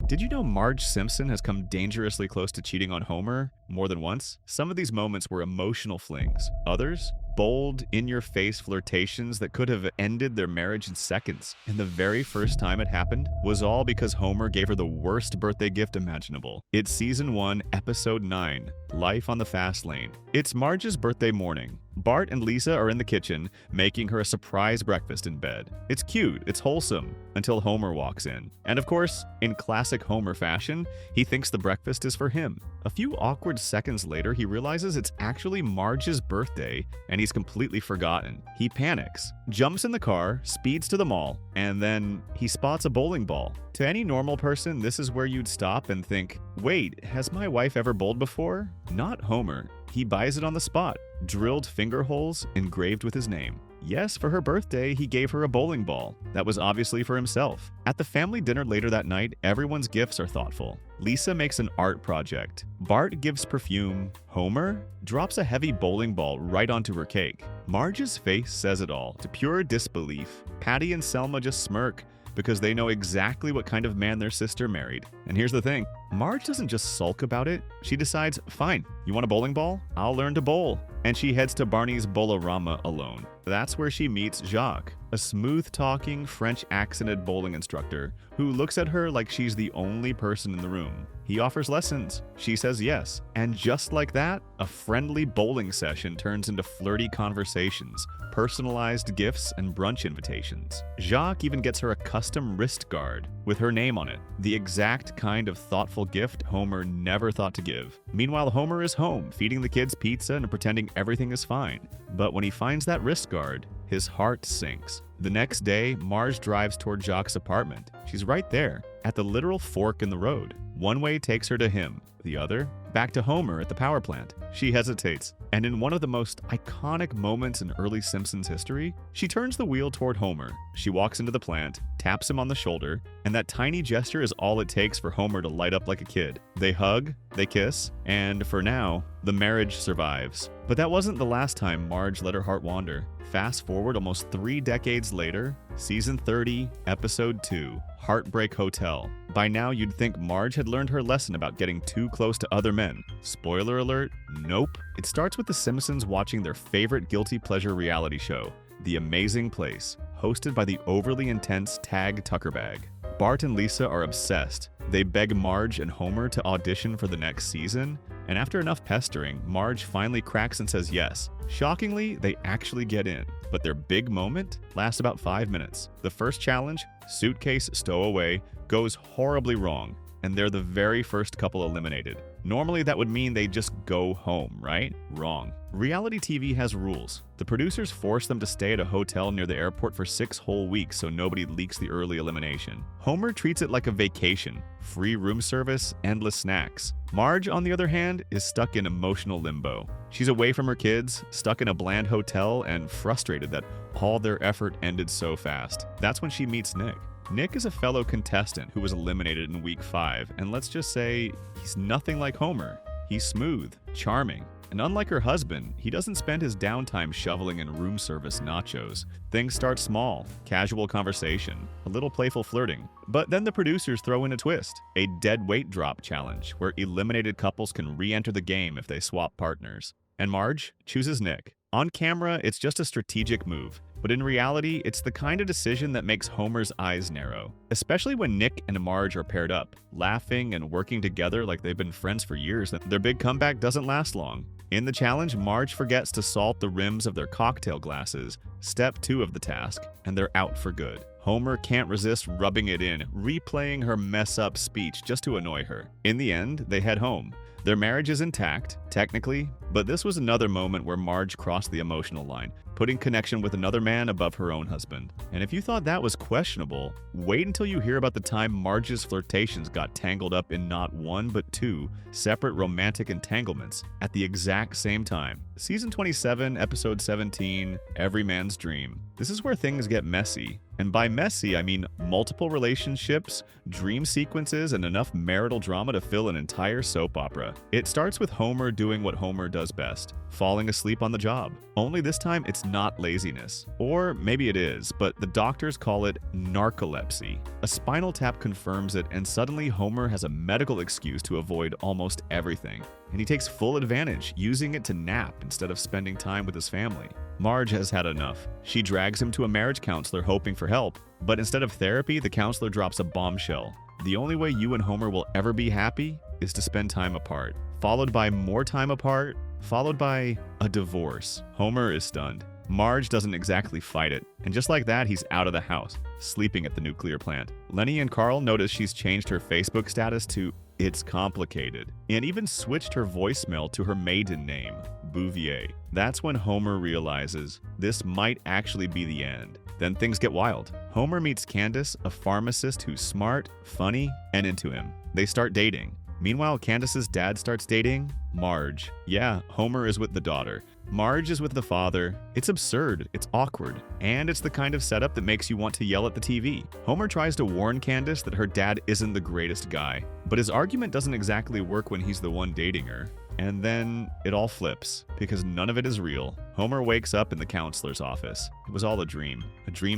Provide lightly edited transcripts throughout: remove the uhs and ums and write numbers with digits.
Did you know Marge Simpson has come dangerously close to cheating on Homer more than once? Some of these moments were emotional flings. Others, bold, in-your-face flirtations that could have ended their marriage in seconds. And the very first time it happened was all because Homer gave her the worst birthday gift imaginable. It's Season 1, Episode 9, Life on the Fast Lane. It's Marge's birthday morning. Bart and Lisa are in the kitchen, making her a surprise breakfast in bed. It's cute, it's wholesome, until Homer walks in. And of course, in classic Homer fashion, he thinks the breakfast is for him. A few awkward seconds later, he realizes it's actually Marge's birthday, and he's completely forgotten. He panics, jumps in the car, speeds to the mall, and then he spots a bowling ball. To any normal person, this is where you'd stop and think, wait, has my wife ever bowled before? Not Homer. He buys it on the spot, drilled finger holes engraved with his name. Yes, for her birthday, he gave her a bowling ball. That was obviously for himself. At the family dinner later that night, everyone's gifts are thoughtful. Lisa makes an art project. Bart gives perfume. Homer drops a heavy bowling ball right onto her cake. Marge's face says it all. To pure disbelief, Patty and Selma just smirk, because they know exactly what kind of man their sister married. And here's the thing, Marge doesn't just sulk about it, she decides, fine, you want a bowling ball? I'll learn to bowl. And she heads to Barney's Bowlorama alone. That's where she meets Jacques, a smooth-talking, French-accented bowling instructor who looks at her like she's the only person in the room. He offers lessons. She says yes. And just like that, a friendly bowling session turns into flirty conversations, personalized gifts, and brunch invitations. Jacques even gets her a custom wrist guard with her name on it, the exact kind of thoughtful gift Homer never thought to give. Meanwhile, Homer is home, feeding the kids pizza and pretending everything is fine. But when he finds that wrist guard, his heart sinks. The next day, Marge drives toward Jacques' apartment. She's right there, at the literal fork in the road. One way takes her to him, the other, back to Homer at the power plant. She hesitates, and in one of the most iconic moments in early Simpsons history, she turns the wheel toward Homer. She walks into the plant, taps him on the shoulder, and that tiny gesture is all it takes for Homer to light up like a kid. They hug, they kiss, and for now, the marriage survives. But that wasn't the last time Marge let her heart wander. Fast forward almost 3 decades later, Season 30, Episode 2, Heartbreak Hotel. By now, you'd think Marge had learned her lesson about getting too close to other men. Spoiler alert, nope. It starts with the Simpsons watching their favorite guilty pleasure reality show, The Amazing Place, hosted by the overly intense Tag Tuckerbag. Bart and Lisa are obsessed. They beg Marge and Homer to audition for the next season, and after enough pestering, Marge finally cracks and says yes. Shockingly, they actually get in, but their big moment lasts about 5 minutes. The first challenge, suitcase stowaway, goes horribly wrong, and they're the very first couple eliminated. Normally that would mean they just go home, right? Wrong. Reality TV has rules. The producers force them to stay at a hotel near the airport for 6 whole weeks so nobody leaks the early elimination. Homer treats it like a vacation. Free room service, endless snacks. Marge, on the other hand, is stuck in emotional limbo. She's away from her kids, stuck in a bland hotel, and frustrated that all their effort ended so fast. That's when she meets Nick. Nick is a fellow contestant who was eliminated in week 5, and let's just say he's nothing like Homer. He's smooth, charming, and unlike her husband, he doesn't spend his downtime shoveling in room service nachos. Things start small, casual conversation, a little playful flirting. But then the producers throw in a twist, a dead weight drop challenge, where eliminated couples can re-enter the game if they swap partners. And Marge chooses Nick. On camera, it's just a strategic move. But in reality, it's the kind of decision that makes Homer's eyes narrow, especially when Nick and Marge are paired up, laughing and working together like they've been friends for years. Their big comeback doesn't last long. In the challenge, Marge forgets to salt the rims of their cocktail glasses, step 2 of the task, and they're out for good. Homer can't resist rubbing it in, replaying her mess-up speech just to annoy her. In the end, they head home. Their marriage is intact, technically, but this was another moment where Marge crossed the emotional line, putting connection with another man above her own husband. And if you thought that was questionable, wait until you hear about the time Marge's flirtations got tangled up in not 1 but 2 separate romantic entanglements at the exact same time. Season 27, Episode 17, Every Man's Dream. This is where things get messy. And by messy, I mean multiple relationships, dream sequences, and enough marital drama to fill an entire soap opera. It starts with Homer doing what Homer does best, falling asleep on the job. Only this time it's not laziness. Or maybe it is, but the doctors call it narcolepsy. A spinal tap confirms it, and suddenly Homer has a medical excuse to avoid almost everything. And he takes full advantage, using it to nap instead of spending time with his family. Marge has had enough. She drags him to a marriage counselor hoping for help, but instead of therapy, the counselor drops a bombshell. The only way you and Homer will ever be happy is to spend time apart, followed by more time apart, followed by a divorce. Homer is stunned. Marge doesn't exactly fight it, and just like that, he's out of the house, sleeping at the nuclear plant. Lenny and Carl notice she's changed her Facebook status to "It's complicated," and even switched her voicemail to her maiden name, Bouvier. That's when Homer realizes this might actually be the end. Then things get wild. Homer meets Candace, a pharmacist who's smart, funny, and into him. They start dating. Meanwhile, Candace's dad starts dating Marge. Yeah, Homer is with the daughter. Marge is with the father. It's absurd, it's awkward, and it's the kind of setup that makes you want to yell at the TV. Homer tries to warn Candace that her dad isn't the greatest guy, but his argument doesn't exactly work when he's the one dating her. And then it all flips, because none of it is real. Homer wakes up in the counselor's office. It was all a dream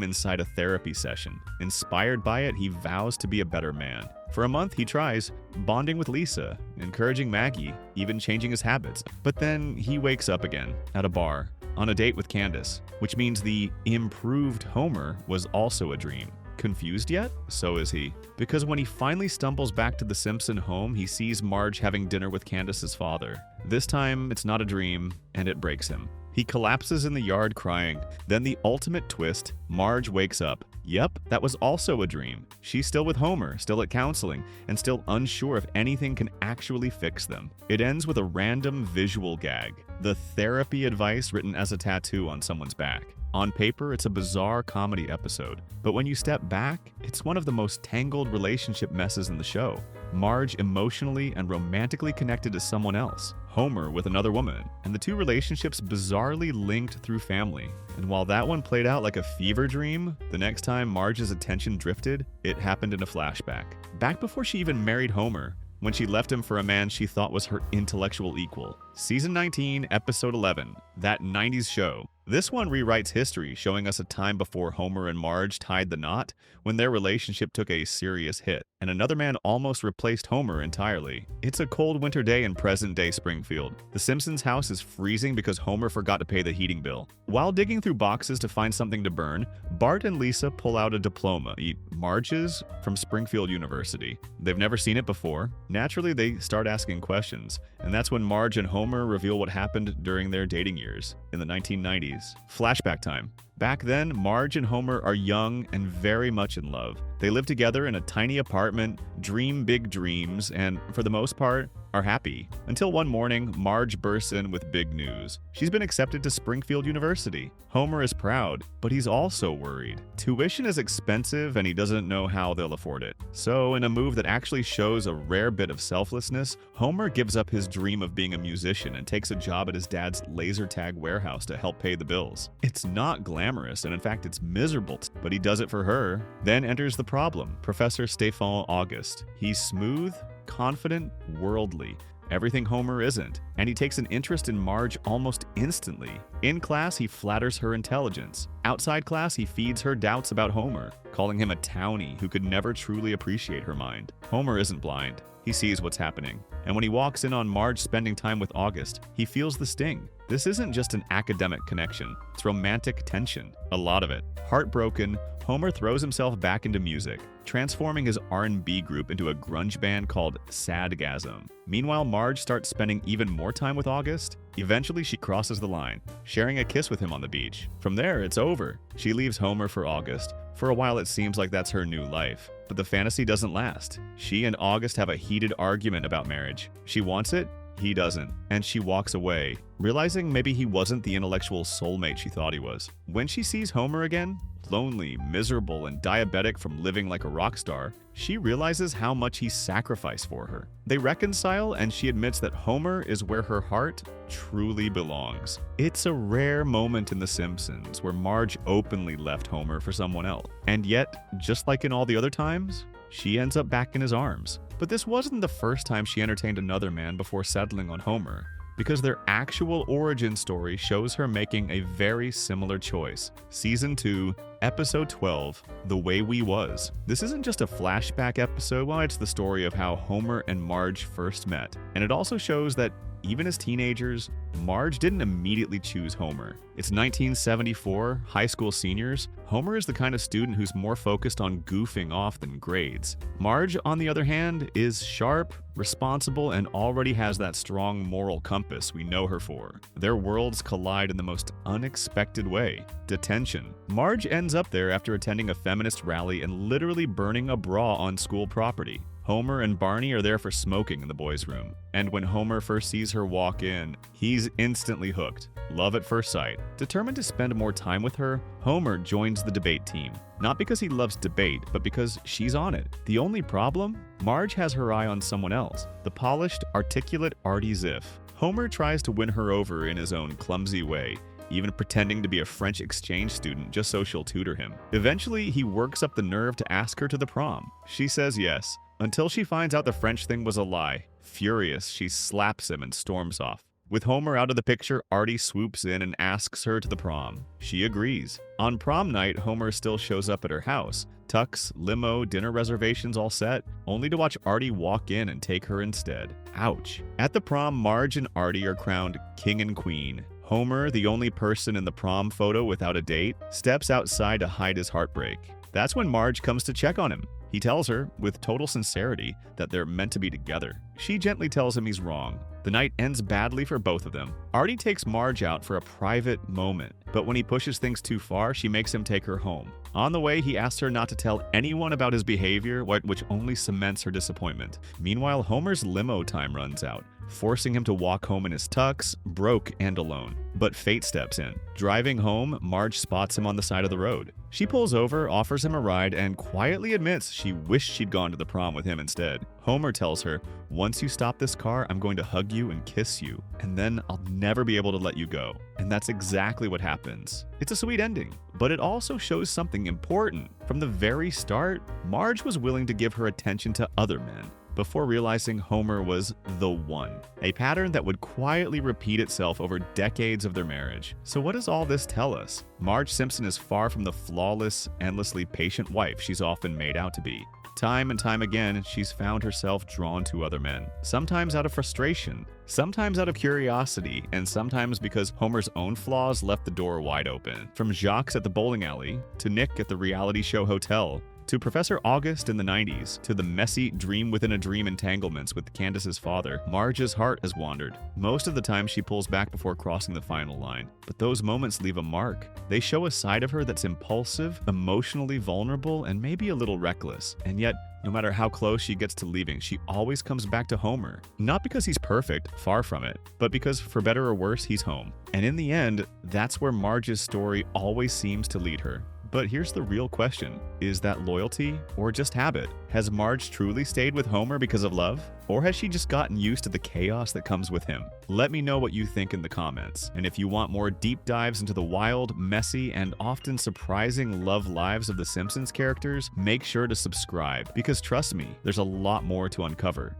inside a therapy session. Inspired by it, he vows to be a better man. For a month, he tries, bonding with Lisa, encouraging Maggie, even changing his habits. But then he wakes up again, at a bar, on a date with Candace, which means the improved Homer was also a dream. Confused yet? So is he. Because when he finally stumbles back to the Simpson home, he sees Marge having dinner with Candace's father. This time, it's not a dream, and it breaks him. He collapses in the yard crying. Then the ultimate twist, Marge wakes up. Yep, that was also a dream. She's still with Homer, still at counseling, and still unsure if anything can actually fix them. It ends with a random visual gag. The therapy advice written as a tattoo on someone's back. On paper, it's a bizarre comedy episode, but when you step back, it's one of the most tangled relationship messes in the show. Marge emotionally and romantically connected to someone else, Homer with another woman, and the two relationships bizarrely linked through family. And while that one played out like a fever dream, the next time Marge's attention drifted, it happened in a flashback. Back before she even married Homer, when she left him for a man she thought was her intellectual equal. Season 19, Episode 11, That 90s Show. This one rewrites history, showing us a time before Homer and Marge tied the knot, when their relationship took a serious hit, and another man almost replaced Homer entirely. It's a cold winter day in present-day Springfield. The Simpsons' house is freezing because Homer forgot to pay the heating bill. While digging through boxes to find something to burn, Bart and Lisa pull out a diploma, Marge's, from Springfield University. They've never seen it before. Naturally, they start asking questions, and that's when Marge and Homer reveal what happened during their dating years in the 1990s. Flashback time. Back then, Marge and Homer are young and very much in love. They live together in a tiny apartment, dream big dreams, and for the most part, are happy. Until one morning, Marge bursts in with big news. She's been accepted to Springfield University. Homer is proud, but he's also worried. Tuition is expensive and he doesn't know how they'll afford it. So, in a move that actually shows a rare bit of selflessness, Homer gives up his dream of being a musician and takes a job at his dad's laser tag warehouse to help pay the bills. It's not glamorous, and in fact it's miserable, but he does it for her. Then enters the problem, Professor Stéphane Auguste. He's smooth, confident, worldly. Everything Homer isn't, and he takes an interest in Marge almost instantly. In class, he flatters her intelligence. Outside class, he feeds her doubts about Homer, calling him a townie who could never truly appreciate her mind. Homer isn't blind. He sees what's happening. And when he walks in on Marge spending time with August, he feels the sting. This isn't just an academic connection. It's romantic tension. A lot of it. Heartbroken, Homer throws himself back into music, transforming his R&B group into a grunge band called Sadgasm. Meanwhile, Marge starts spending even more time with August. Eventually, she crosses the line, sharing a kiss with him on the beach. From there, it's over. She leaves Homer for August. For a while, it seems like that's her new life. But the fantasy doesn't last. She and August have a heated argument about marriage. She wants it, he doesn't, and she walks away, realizing maybe he wasn't the intellectual soulmate she thought he was. When she sees Homer again, lonely, miserable, and diabetic from living like a rock star, she realizes how much he sacrificed for her. They reconcile, and she admits that Homer is where her heart truly belongs. It's a rare moment in The Simpsons where Marge openly left Homer for someone else. And yet, just like in all the other times, she ends up back in his arms. But this wasn't the first time she entertained another man before settling on Homer. because their actual origin story shows her making a very similar choice. Season 2, Episode 12, The Way We Was. This isn't just a flashback episode, well, it's the story of how Homer and Marge first met. And it also shows that even as teenagers, Marge didn't immediately choose Homer. It's 1974, high school seniors. Homer is the kind of student who's more focused on goofing off than grades. Marge, on the other hand, is sharp, responsible, and already has that strong moral compass we know her for. Their worlds collide in the most unexpected way. Detention. Marge ends up there after attending a feminist rally and literally burning a bra on school property. Homer and Barney are there for smoking in the boys' room. And when Homer first sees her walk in, he's instantly hooked. Love at first sight. Determined to spend more time with her, Homer joins the debate team. Not because he loves debate, but because she's on it. The only problem? Marge has her eye on someone else, the polished, articulate Artie Ziff. Homer tries to win her over in his own clumsy way, even pretending to be a French exchange student just so she'll tutor him. Eventually, he works up the nerve to ask her to the prom. She says yes, until she finds out the French thing was a lie. Furious, she slaps him and storms off. With Homer out of the picture, Artie swoops in and asks her to the prom. She agrees. On prom night, Homer still shows up at her house. Tux, limo, dinner reservations all set, only to watch Artie walk in and take her instead. Ouch. At the prom, Marge and Artie are crowned king and queen. Homer, the only person in the prom photo without a date, steps outside to hide his heartbreak. That's when Marge comes to check on him. He tells her, with total sincerity, that they're meant to be together. She gently tells him he's wrong. The night ends badly for both of them. Artie takes Marge out for a private moment, but when he pushes things too far, she makes him take her home. On the way, he asks her not to tell anyone about his behavior, which only cements her disappointment. Meanwhile, Homer's limo time runs out, forcing him to walk home in his tux, broke and alone. But fate steps in. Driving home, Marge spots him on the side of the road. She pulls over, offers him a ride, and quietly admits she wished she'd gone to the prom with him instead. Homer tells her, "Once you stop this car, I'm going to hug you and kiss you, and then I'll never be able to let you go." And that's exactly what happens. It's a sweet ending, but it also shows something important. From the very start, Marge was willing to give her attention to other men before realizing Homer was the one, a pattern that would quietly repeat itself over decades of their marriage. So what does all this tell us? Marge Simpson is far from the flawless, endlessly patient wife she's often made out to be. Time and time again, she's found herself drawn to other men, sometimes out of frustration, sometimes out of curiosity, and sometimes because Homer's own flaws left the door wide open. From Jacques at the bowling alley, to Nick at the reality show hotel, to Professor August in the 90s, to the messy dream within a dream entanglements with Candace's father, Marge's heart has wandered. Most of the time she pulls back before crossing the final line, but those moments leave a mark. They show a side of her that's impulsive, emotionally vulnerable, and maybe a little reckless. And yet, no matter how close she gets to leaving, she always comes back to Homer. Not because he's perfect, far from it, but because for better or worse, he's home. And in the end, that's where Marge's story always seems to lead her. But here's the real question. Is that loyalty or just habit? Has Marge truly stayed with Homer because of love? Or has she just gotten used to the chaos that comes with him? Let me know what you think in the comments. And if you want more deep dives into the wild, messy, and often surprising love lives of the Simpsons characters, make sure to subscribe. Because trust me, there's a lot more to uncover.